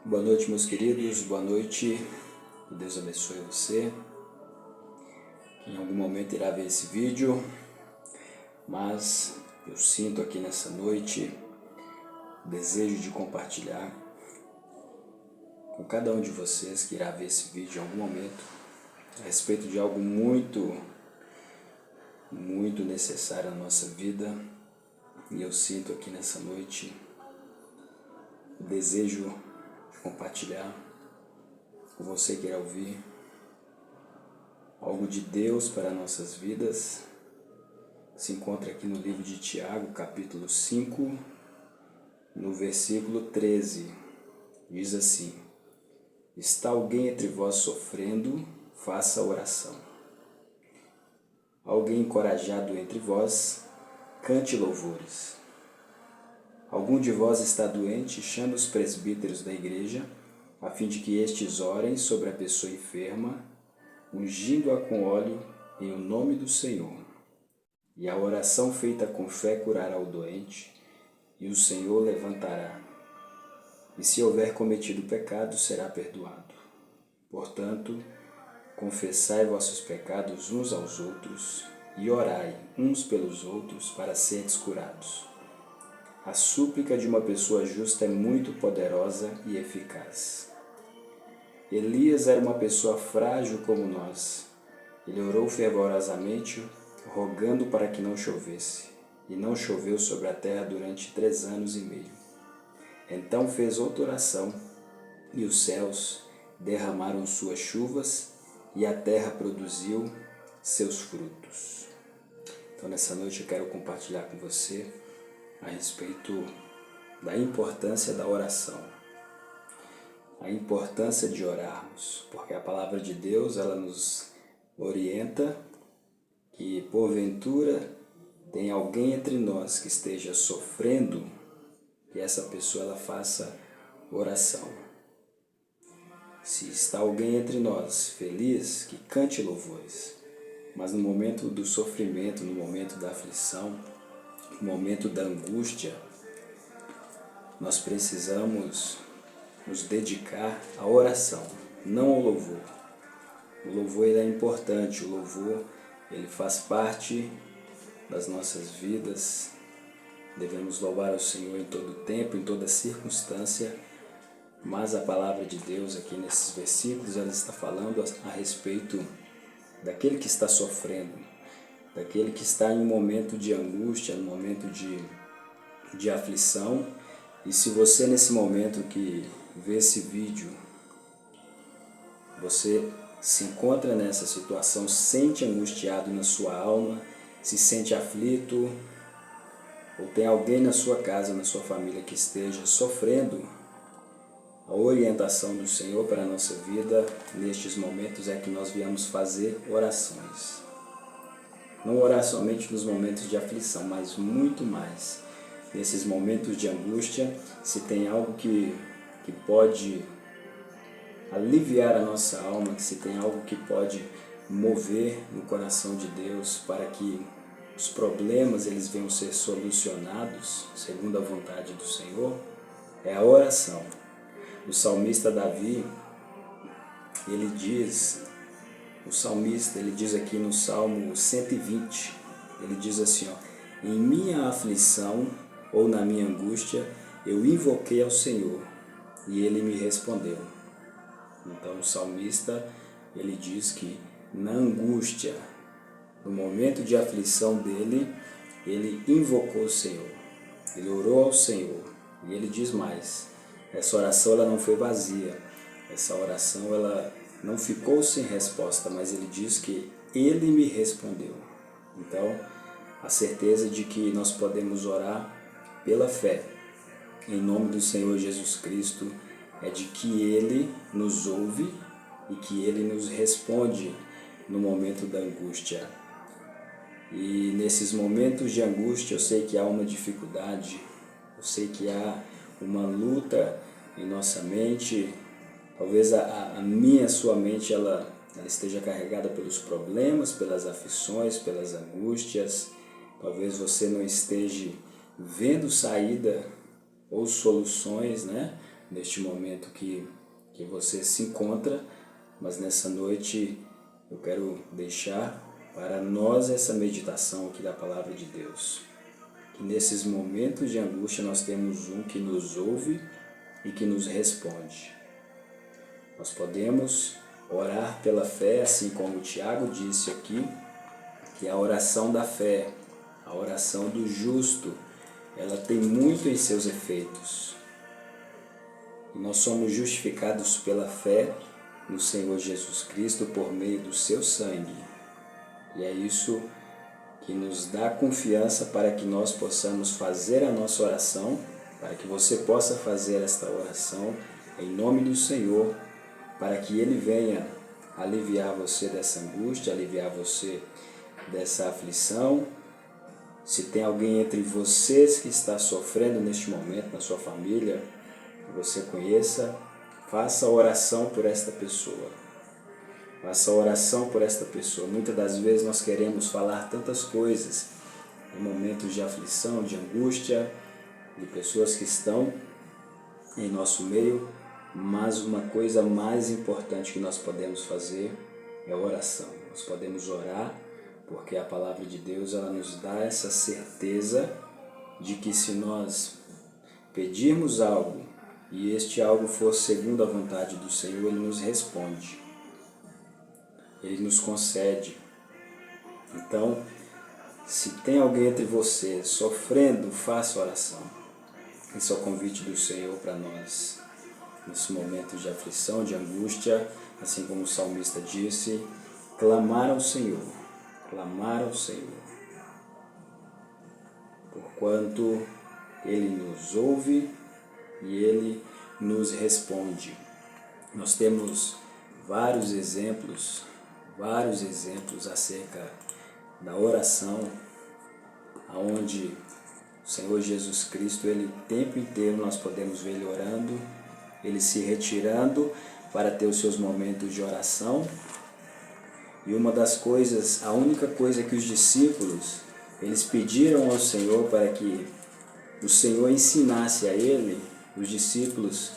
Boa noite, meus queridos, boa noite, que Deus abençoe você. Em algum momento irá ver esse vídeo, mas eu sinto aqui nessa noite o desejo de compartilhar com cada um de vocês que irá ver esse vídeo em algum momento a respeito de algo muito necessário na nossa vida. E eu sinto aqui nessa noite o desejo de compartilhar com você que irá ouvir algo de Deus para nossas vidas. Se encontra aqui no livro de Tiago, capítulo 5, no versículo 13. Diz assim: Está alguém entre vós sofrendo, faça oração. Alguém encorajado entre vós, cante louvores. Algum de vós está doente, chame os presbíteros da igreja, a fim de que estes orem sobre a pessoa enferma, ungindo-a com óleo em o nome do Senhor. E a oração feita com fé curará o doente, e o Senhor levantará. E se houver cometido pecado, será perdoado. Portanto, confessai vossos pecados uns aos outros, e orai uns pelos outros para serdes curados. A súplica de uma pessoa justa é muito poderosa e eficaz. Elias era uma pessoa frágil como nós. Ele orou fervorosamente, rogando para que não chovesse, e não choveu sobre a terra durante 3 anos e meio. Então fez outra oração, e os céus derramaram suas chuvas, e a terra produziu seus frutos. Então nessa noite eu quero compartilhar com você a respeito da importância da oração. A importância de orarmos, porque a palavra de Deus ela nos orienta que porventura tem alguém entre nós que esteja sofrendo e essa pessoa ela faça oração. Se está alguém entre nós feliz, que cante louvores. Mas no momento do sofrimento, no momento da aflição, no momento da angústia, nós precisamos nos dedicar à oração, não ao louvor. O louvor ele é importante, o louvor ele faz parte das nossas vidas. Devemos louvar o Senhor em todo tempo, em toda circunstância, mas a palavra de Deus aqui nesses versículos ela está falando a respeito daquele que está sofrendo, daquele que está em um momento de angústia, um momento de aflição. E se você nesse momento que vê esse vídeo, você se encontra nessa situação, sente angustiado na sua alma, se sente aflito, ou tem alguém na sua casa, na sua família que esteja sofrendo, a orientação do Senhor para a nossa vida nestes momentos é que nós viemos fazer orações. Não orar somente nos momentos de aflição, mas muito mais nesses momentos de angústia. Se tem algo que pode aliviar a nossa alma, que se tem algo que pode mover no coração de Deus para que os problemas eles venham ser solucionados segundo a vontade do Senhor, é a oração. O salmista Davi, ele diz aqui no Salmo 120, ele diz assim, em minha aflição ou na minha angústia, eu invoquei ao Senhor e Ele me respondeu. Então o salmista, ele diz que na angústia, no momento de aflição dele, ele invocou o Senhor, ele orou ao Senhor. E ele diz mais, essa oração ela não foi vazia, essa oração ela não ficou sem resposta, mas ele diz que Ele me respondeu. Então, a certeza de que nós podemos orar pela fé, em nome do Senhor Jesus Cristo, é de que Ele nos ouve e que Ele nos responde no momento da angústia. E nesses momentos de angústia eu sei que há uma dificuldade, eu sei que há uma luta em nossa mente. Talvez a minha, a sua mente, ela esteja carregada pelos problemas, pelas aflições, pelas angústias. Talvez você não esteja vendo saída ou soluções, neste momento que você se encontra, mas nessa noite eu quero deixar para nós essa meditação aqui da Palavra de Deus. Que nesses momentos de angústia nós temos um que nos ouve e que nos responde. Nós podemos orar pela fé, assim como o Tiago disse aqui, que a oração da fé, a oração do justo, ela tem muito em seus efeitos. E nós somos justificados pela fé no Senhor Jesus Cristo por meio do seu sangue. E é isso que nos dá confiança para que nós possamos fazer a nossa oração, para que você possa fazer esta oração em nome do Senhor, para que Ele venha aliviar você dessa angústia, aliviar você dessa aflição. Se tem alguém entre vocês que está sofrendo neste momento, na sua família, que você conheça, faça oração por esta pessoa. Faça oração por esta pessoa. Muitas das vezes nós queremos falar tantas coisas em momentos de aflição, de angústia, de pessoas que estão em nosso meio, mas uma coisa mais importante que nós podemos fazer é oração. Nós podemos orar porque a palavra de Deus ela nos dá essa certeza de que se nós pedirmos algo e este algo for segundo a vontade do Senhor, Ele nos responde. Ele nos concede. Então, se tem alguém entre vocês sofrendo, faça oração. Esse é o convite do Senhor para nós. Nesse momento de aflição, de angústia, assim como o salmista disse, clamar ao Senhor. Clamar ao Senhor. Porquanto Ele nos ouve e Ele nos responde. Nós temos vários exemplos acerca da oração, onde o Senhor Jesus Cristo, Ele o tempo inteiro nós podemos ver Ele orando, Ele se retirando para ter os seus momentos de oração. E uma das coisas, a única coisa que os discípulos, eles pediram ao Senhor para que o Senhor ensinasse a ele, os discípulos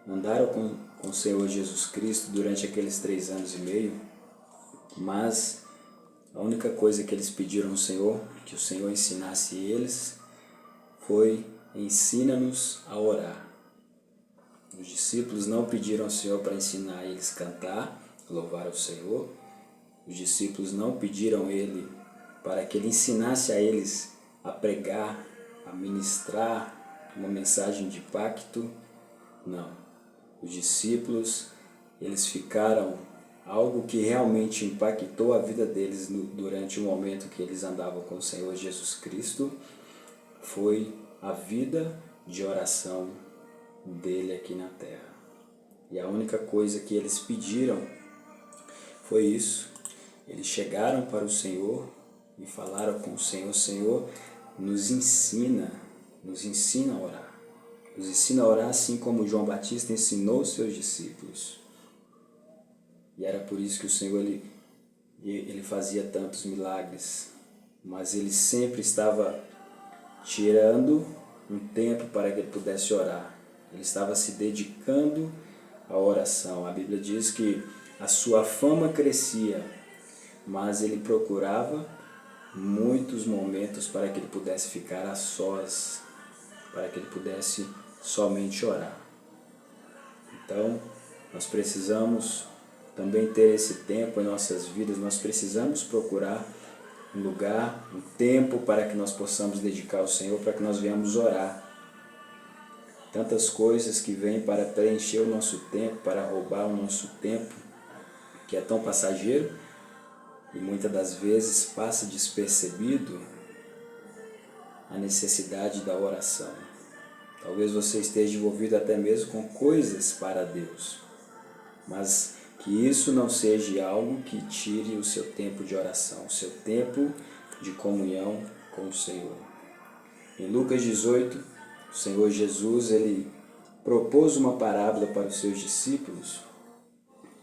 andaram com o Senhor Jesus Cristo durante aqueles 3 anos e meio, mas a única coisa que eles pediram ao Senhor, que o Senhor ensinasse eles, foi: ensina-nos a orar. Os discípulos não pediram ao Senhor para ensinar eles a cantar, louvar ao Senhor. Os discípulos não pediram a Ele para que Ele ensinasse a eles a pregar, a ministrar uma mensagem de pacto. Não. Os discípulos, eles ficaram algo que realmente impactou a vida deles durante o momento que eles andavam com o Senhor Jesus Cristo, foi a vida de oração dele aqui na terra. E a única coisa que eles pediram foi isso. Eles chegaram para o Senhor e falaram com o Senhor: Senhor, nos ensina a orar. Nos ensina a orar assim como João Batista ensinou os seus discípulos. E era por isso que o Senhor ele fazia tantos milagres, mas ele sempre estava tirando um tempo para que ele pudesse orar. Ele estava se dedicando à oração. A Bíblia diz que a sua fama crescia, mas ele procurava muitos momentos para que ele pudesse ficar a sós, para que ele pudesse somente orar. Então, nós precisamos também ter esse tempo em nossas vidas, nós precisamos procurar um lugar, um tempo para que nós possamos dedicar ao Senhor, para que nós venhamos orar. Tantas coisas que vêm para preencher o nosso tempo, para roubar o nosso tempo, que é tão passageiro, e muitas das vezes passa despercebido a necessidade da oração. Talvez você esteja envolvido até mesmo com coisas para Deus, mas que isso não seja algo que tire o seu tempo de oração, o seu tempo de comunhão com o Senhor. Em Lucas 18, o Senhor Jesus ele propôs uma parábola para os seus discípulos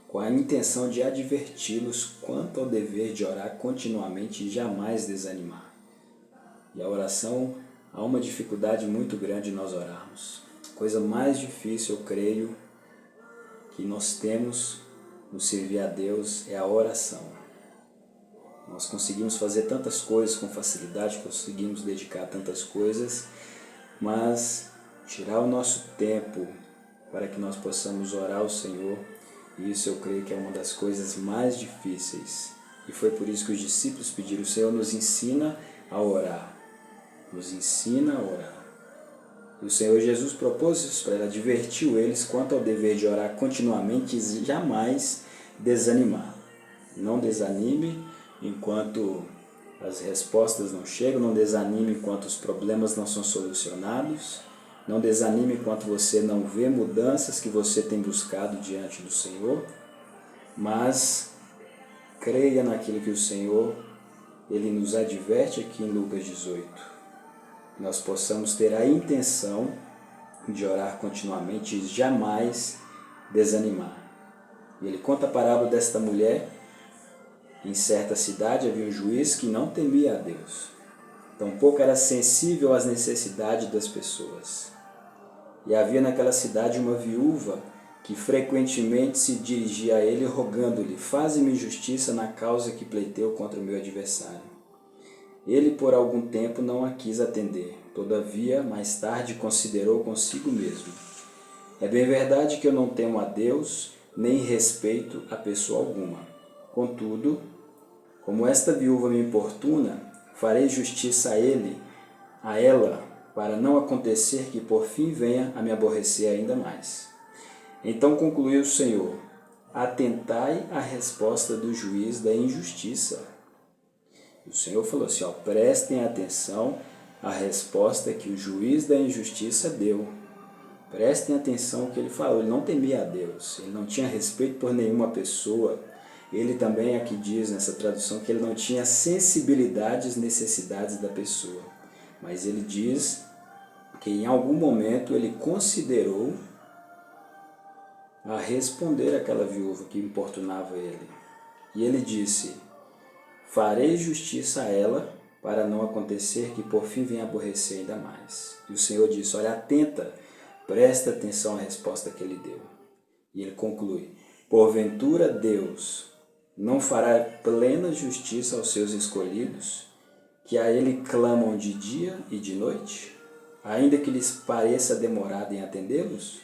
com a intenção de adverti-los quanto ao dever de orar continuamente e jamais desanimar. E a oração, há uma dificuldade muito grande em nós orarmos. A coisa mais difícil, eu creio, que nós temos no servir a Deus é a oração. Nós conseguimos fazer tantas coisas com facilidade, conseguimos dedicar a tantas coisas, mas tirar o nosso tempo para que nós possamos orar ao Senhor, isso eu creio que é uma das coisas mais difíceis. E foi por isso que os discípulos pediram: o Senhor nos ensina a orar. Nos ensina a orar. E o Senhor Jesus propôs isso para ele, advertiu eles quanto ao dever de orar continuamente e jamais desanimar. Não desanime enquanto as respostas não chegam, não desanime enquanto os problemas não são solucionados, não desanime enquanto você não vê mudanças que você tem buscado diante do Senhor, mas creia naquilo que o Senhor ele nos adverte aqui em Lucas 18. Nós possamos ter a intenção de orar continuamente e jamais desanimar. E ele conta a parábola desta mulher. Em certa cidade havia um juiz que não temia a Deus, tampouco era sensível às necessidades das pessoas. E havia naquela cidade uma viúva que frequentemente se dirigia a ele rogando-lhe: faze-me justiça na causa que pleiteio contra o meu adversário. Ele por algum tempo não a quis atender, todavia mais tarde considerou consigo mesmo: é bem verdade que eu não temo a Deus, nem respeito a pessoa alguma. Contudo, como esta viúva me importuna, farei justiça a ela, para não acontecer que por fim venha a me aborrecer ainda mais. Então concluiu o Senhor: atentai à resposta do juiz da injustiça. O Senhor falou assim: prestem atenção à resposta que o juiz da injustiça deu. Prestem atenção ao que ele falou. Ele não temia a Deus, ele não tinha respeito por nenhuma pessoa. Ele também aqui diz nessa tradução que ele não tinha sensibilidade às necessidades da pessoa. Mas ele diz que em algum momento ele considerou a responder àquela viúva que importunava ele. E ele disse: farei justiça a ela, para não acontecer que por fim venha aborrecer ainda mais. E o Senhor disse: olha, atenta, presta atenção à resposta que ele deu. E ele conclui: porventura Deus não fará plena justiça aos seus escolhidos, que a ele clamam de dia e de noite, ainda que lhes pareça demorado em atendê-los?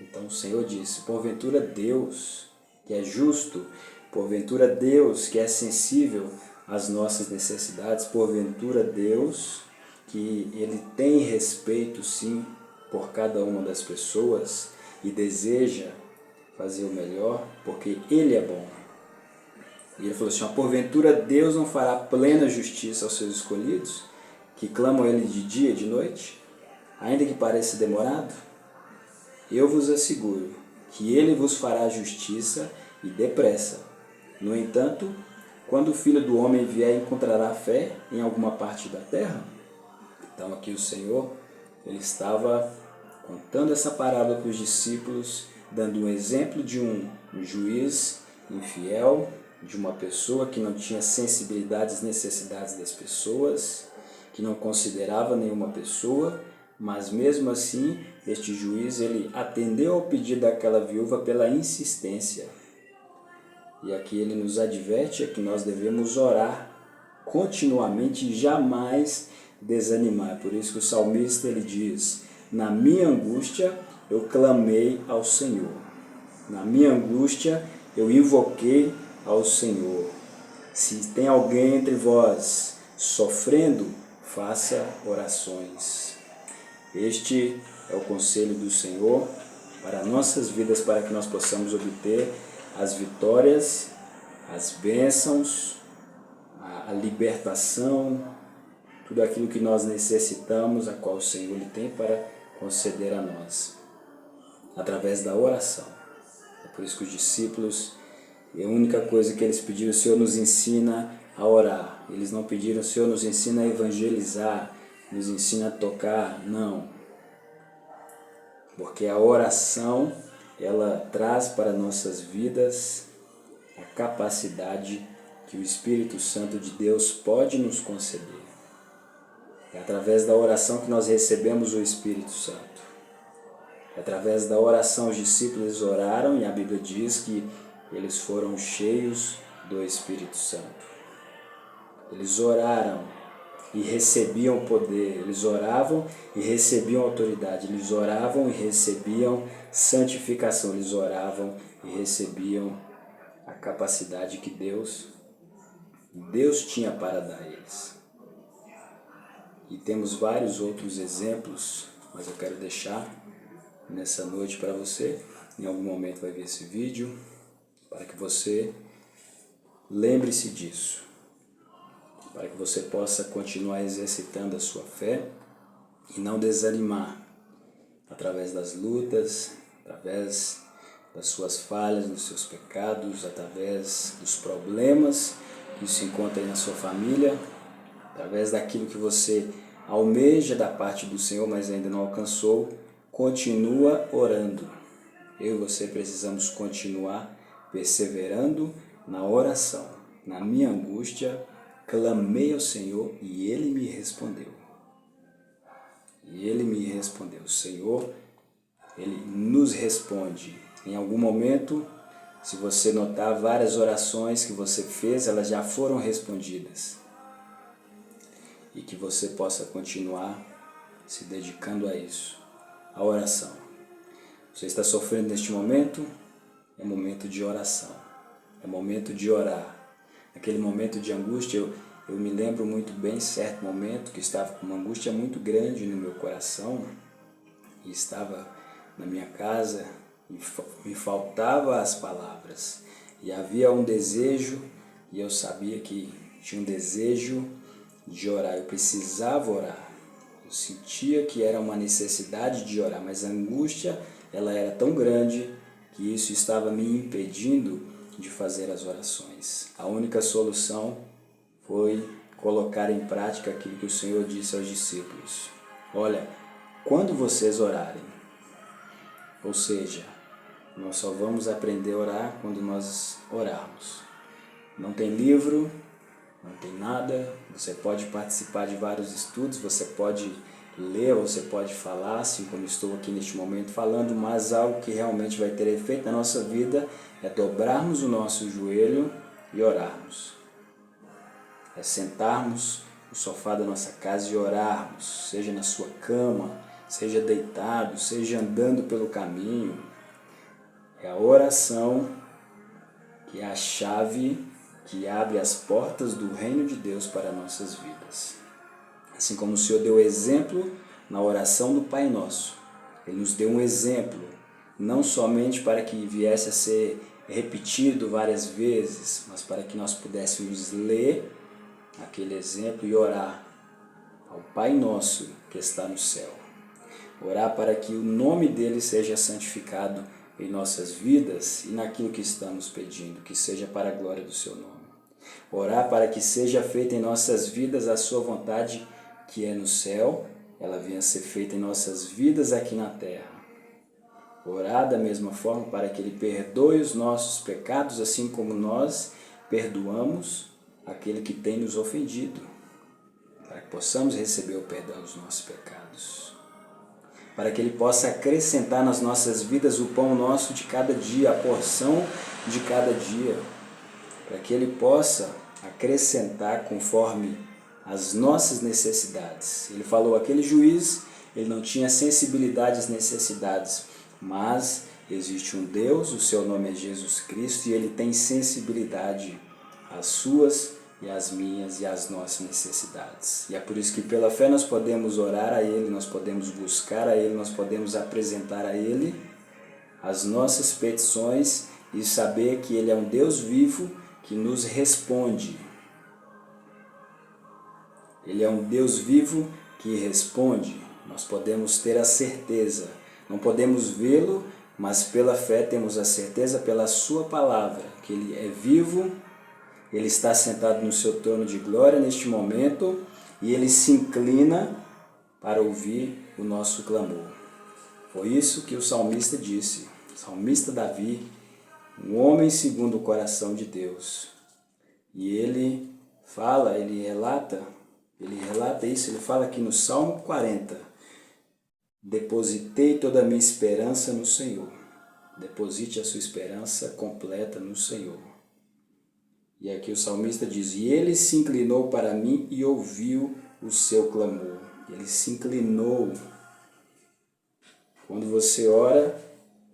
Então o Senhor disse: porventura Deus, que é justo, porventura Deus, que é sensível às nossas necessidades, porventura Deus, que Ele tem respeito sim por cada uma das pessoas e deseja fazer o melhor, porque Ele é bom. E ele falou assim: porventura Deus não fará plena justiça aos seus escolhidos, que clamam a Ele de dia e de noite, ainda que pareça demorado? Eu vos asseguro que Ele vos fará justiça e depressa. No entanto, quando o Filho do Homem vier, encontrará fé em alguma parte da terra? Então aqui o Senhor, ele estava contando essa parábola para os discípulos, dando um exemplo de um juiz infiel, de uma pessoa que não tinha sensibilidade às necessidades das pessoas, que não considerava nenhuma pessoa, mas mesmo assim, este juiz ele atendeu ao pedido daquela viúva pela insistência. E aqui ele nos adverte que nós devemos orar continuamente e jamais desanimar. Por isso que o salmista ele diz: na minha angústia eu clamei ao Senhor. Na minha angústia eu invoquei ao Senhor. Se tem alguém entre vós sofrendo, faça orações. Este é o conselho do Senhor para nossas vidas, para que nós possamos obter as vitórias, as bênçãos, a libertação, tudo aquilo que nós necessitamos, a qual o Senhor lhe tem para conceder a nós, através da oração. É por isso que os discípulos, a única coisa que eles pediram: o Senhor nos ensina a orar. Eles não pediram: o Senhor nos ensina a evangelizar, nos ensina a tocar. Não. Porque a oração, ela traz para nossas vidas a capacidade que o Espírito Santo de Deus pode nos conceder. É através da oração que nós recebemos o Espírito Santo. Através da oração, os discípulos oraram e a Bíblia diz que eles foram cheios do Espírito Santo. Eles oraram e recebiam poder, eles oravam e recebiam autoridade, eles oravam e recebiam santificação, eles oravam e recebiam a capacidade que Deus tinha para dar a eles. E temos vários outros exemplos, mas eu quero deixar nessa noite para você. Em algum momento vai ver esse vídeo, para que você lembre-se disso, para que você possa continuar exercitando a sua fé e não desanimar através das lutas, através das suas falhas, dos seus pecados, através dos problemas que se encontram aí na sua família, através daquilo que você almeja da parte do Senhor, mas ainda não alcançou. Continua orando. Eu e você precisamos continuar perseverando na oração. Na minha angústia, clamei ao Senhor e Ele me respondeu. E Ele me respondeu. O Senhor, Ele nos responde. Em algum momento, se você notar, várias orações que você fez, elas já foram respondidas. E que você possa continuar se dedicando a isso, a oração. Você está sofrendo neste momento? É momento de oração. É momento de orar. Naquele momento de angústia, eu me lembro muito bem, certo momento, que estava com uma angústia muito grande no meu coração, e estava na minha casa, e me faltavam as palavras. E havia um desejo, e eu sabia que tinha um desejo de orar. Eu precisava orar. Eu sentia que era uma necessidade de orar, mas a angústia, ela era tão grande que isso estava me impedindo de fazer as orações. A única solução foi colocar em prática aquilo que o Senhor disse aos discípulos. Olha, quando vocês orarem, ou seja, nós só vamos aprender a orar quando nós orarmos. Não tem livro, não tem nada, você pode participar de vários estudos, você pode ler, você pode falar, assim como estou aqui neste momento falando, mas algo que realmente vai ter efeito na nossa vida é dobrarmos o nosso joelho e orarmos. É sentarmos no sofá da nossa casa e orarmos, seja na sua cama, seja deitado, seja andando pelo caminho. É a oração que é a chave que abre as portas do reino de Deus para nossas vidas. Assim como o Senhor deu exemplo na oração do Pai Nosso. Ele nos deu um exemplo, não somente para que viesse a ser repetido várias vezes, mas para que nós pudéssemos ler aquele exemplo e orar ao Pai Nosso que está no céu. Orar para que o nome dele seja santificado em nossas vidas e naquilo que estamos pedindo, que seja para a glória do seu nome. Orar para que seja feita em nossas vidas a sua vontade, que é no céu, ela venha a ser feita em nossas vidas aqui na terra. Orar da mesma forma para que ele perdoe os nossos pecados, assim como nós perdoamos aquele que tem nos ofendido, para que possamos receber o perdão dos nossos pecados. Para que Ele possa acrescentar nas nossas vidas o pão nosso de cada dia, a porção de cada dia. Para que Ele possa acrescentar conforme as nossas necessidades. Ele falou, aquele juiz, ele não tinha sensibilidade às necessidades, mas existe um Deus, o seu nome é Jesus Cristo, e Ele tem sensibilidade às suas e às minhas e às nossas necessidades. E é por isso que pela fé nós podemos orar a Ele, nós podemos buscar a Ele, nós podemos apresentar a Ele as nossas petições e saber que Ele é um Deus vivo que nos responde. Ele é um Deus vivo que responde. Nós podemos ter a certeza, não podemos vê-lo, mas pela fé temos a certeza pela sua palavra, que Ele é vivo. Ele está sentado no seu trono de glória neste momento e Ele se inclina para ouvir o nosso clamor. Foi isso que o salmista disse, o salmista Davi, um homem segundo o coração de Deus. E ele fala, ele relata isso, ele fala aqui no Salmo 40. depositei toda a minha esperança no Senhor. Deposite a sua esperança completa no Senhor. E aqui o salmista diz, e ele se inclinou para mim e ouviu o seu clamor. Ele se inclinou. Quando você ora,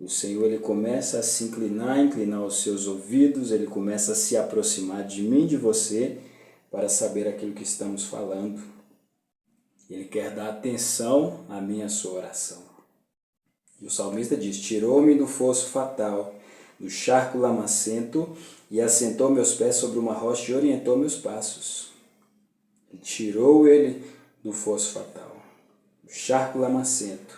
o Senhor ele começa a se inclinar os seus ouvidos, ele começa a se aproximar de mim, de você, para saber aquilo que estamos falando. Ele quer dar atenção à minha sua oração. E o salmista diz, tirou-me do fosso fatal, do charco lamacento, e assentou meus pés sobre uma rocha e orientou meus passos. E tirou ele do fosso fatal, do charco lamacento.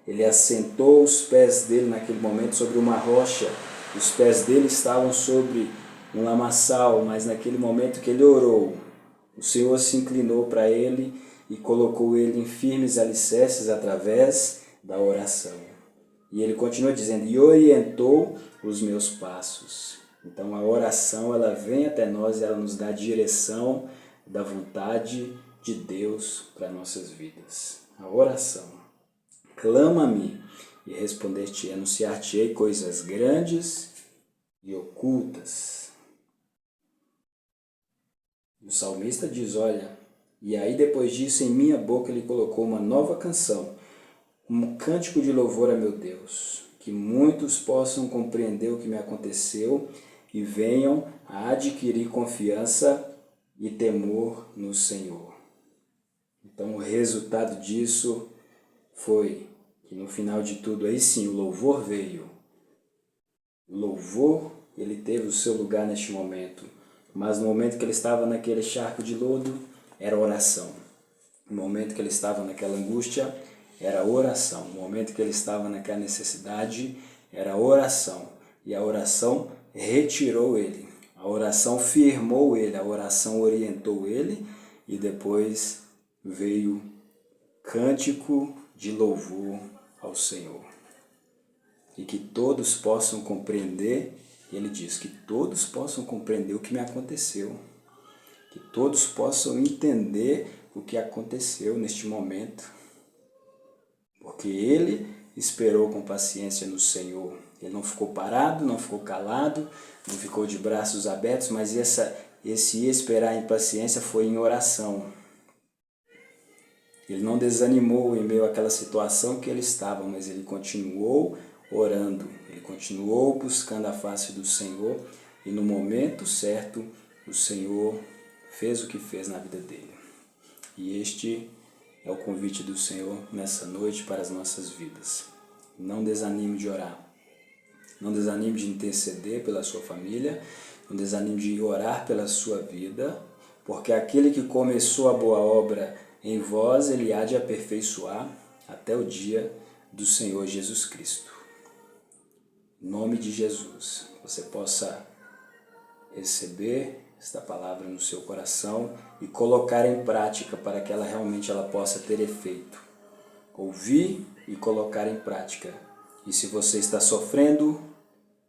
Ele assentou os pés dele naquele momento sobre uma rocha. Os pés dele estavam sobre um lamaçal, mas naquele momento que ele orou, o Senhor se inclinou para ele e colocou ele em firmes alicerces através da oração. E ele continua dizendo, e orientou os meus passos. Então a oração, ela vem até nós e ela nos dá a direção da vontade de Deus para nossas vidas. A oração. Clama-me e responder-te, anunciar-te-ei coisas grandes e ocultas. O salmista diz, olha, e aí depois disso em minha boca ele colocou uma nova canção, um cântico de louvor a meu Deus, que muitos possam compreender o que me aconteceu e venham a adquirir confiança e temor no Senhor. Então o resultado disso foi que no final de tudo, aí sim, o louvor veio. O louvor, ele teve o seu lugar neste momento. Mas no momento que ele estava naquele charco de lodo, era oração. No momento que ele estava naquela angústia, era oração. No momento que ele estava naquela necessidade, era oração. E a oração retirou ele. A oração firmou ele. A oração orientou ele. E depois veio cântico de louvor ao Senhor. E que todos possam compreender, ele diz, que todos possam compreender o que me aconteceu. Que todos possam entender o que aconteceu neste momento. Porque ele esperou com paciência no Senhor. Ele não ficou parado, não ficou calado, não ficou de braços abertos, mas esse esperar em paciência foi em oração. Ele não desanimou em meio àquela situação que ele estava, mas ele continuou orando, ele continuou buscando a face do Senhor e no momento certo o Senhor fez o que fez na vida dele. E este é o convite do Senhor nessa noite para as nossas vidas. Não desanime de orar, não desanime de interceder pela sua família, não desanime de orar pela sua vida, porque aquele que começou a boa obra em vós, ele há de aperfeiçoar até o dia do Senhor Jesus Cristo. Em nome de Jesus, você possa receber esta palavra no seu coração e colocar em prática para que ela realmente possa ter efeito. Ouvir e colocar em prática. E se você está sofrendo,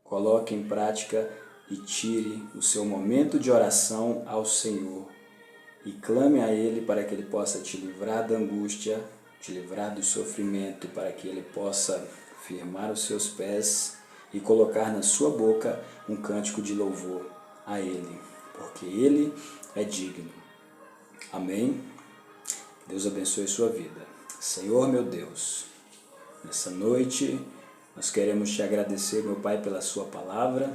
coloque em prática e tire o seu momento de oração ao Senhor. E clame a Ele para que Ele possa te livrar da angústia, te livrar do sofrimento, para que Ele possa firmar os seus pés e colocar na sua boca um cântico de louvor a Ele, porque Ele é digno. Amém? Deus abençoe sua vida. Senhor meu Deus, nessa noite nós queremos te agradecer, meu Pai, pela sua palavra.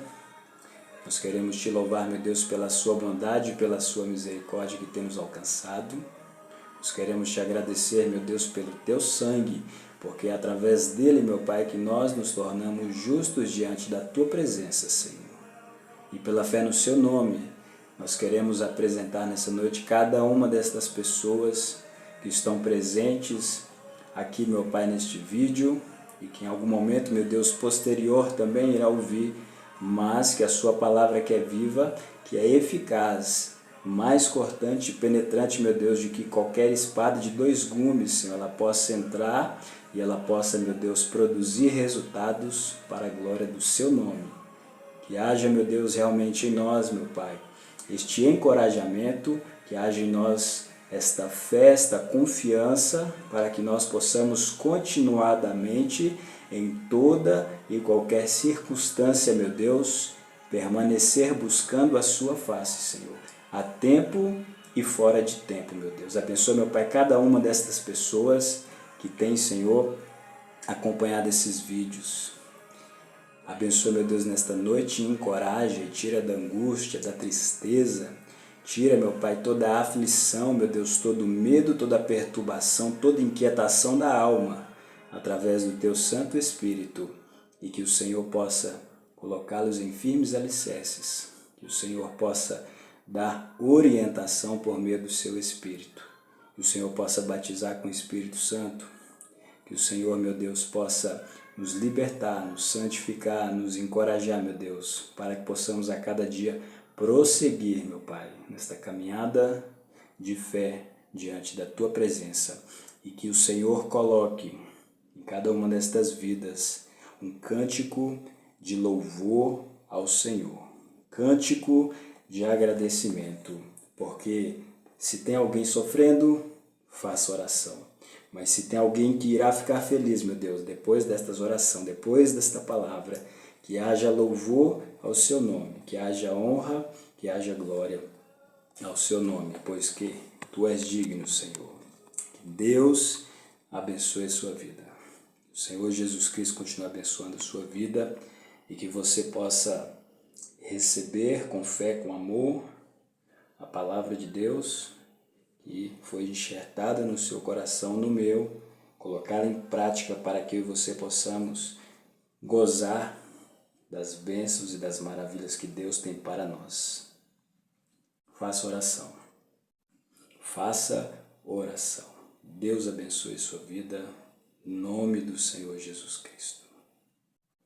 Nós queremos te louvar, meu Deus, pela sua bondade e pela sua misericórdia que temos alcançado. Nós queremos te agradecer, meu Deus, pelo teu sangue, porque é através dele, meu Pai, que nós nos tornamos justos diante da tua presença, Senhor. E pela fé no seu nome, nós queremos apresentar nessa noite cada uma destas pessoas que estão presentes aqui, meu Pai, neste vídeo, e que em algum momento, meu Deus, posterior também irá ouvir, mas que a sua palavra que é viva, que é eficaz, mais cortante e penetrante, meu Deus, de que qualquer espada de 2 gumes, Senhor, ela possa entrar e ela possa, meu Deus, produzir resultados para a glória do seu nome. Que haja, meu Deus, realmente em nós, meu Pai, este encorajamento, que haja em nós esta fé, esta confiança, para que nós possamos continuadamente, em toda e qualquer circunstância, meu Deus, permanecer buscando a sua face, Senhor, a tempo e fora de tempo, meu Deus. Abençoa, meu Pai, cada uma destas pessoas que tem, Senhor, acompanhado esses vídeos. Abençoa, meu Deus, nesta noite, encoraja e tira da angústia, da tristeza. Tira, meu Pai, toda a aflição, meu Deus, todo o medo, toda a perturbação, toda a inquietação da alma, através do Teu Santo Espírito, e que o Senhor possa colocá-los em firmes alicerces, que o Senhor possa dar orientação por meio do Seu Espírito, que o Senhor possa batizar com o Espírito Santo, que o Senhor, meu Deus, possa nos libertar, nos santificar, nos encorajar, meu Deus, para que possamos a cada dia prosseguir, meu Pai, nesta caminhada de fé diante da Tua presença, e que o Senhor coloque em cada uma destas vidas um cântico de louvor ao Senhor, cântico de agradecimento, porque se tem alguém sofrendo, faça oração. Mas se tem alguém que irá ficar feliz, meu Deus, depois destas orações, depois desta palavra, que haja louvor ao Seu nome, que haja honra, que haja glória ao Seu nome, pois que Tu és digno, Senhor. Que Deus abençoe a sua vida. O Senhor Jesus Cristo continue abençoando a sua vida e que você possa receber com fé, com amor, a palavra de Deus que foi enxertada no seu coração, no meu, colocar em prática para que eu e você possamos gozar das bênçãos e das maravilhas que Deus tem para nós. Faça oração. Faça oração. Deus abençoe sua vida, em nome do Senhor Jesus Cristo.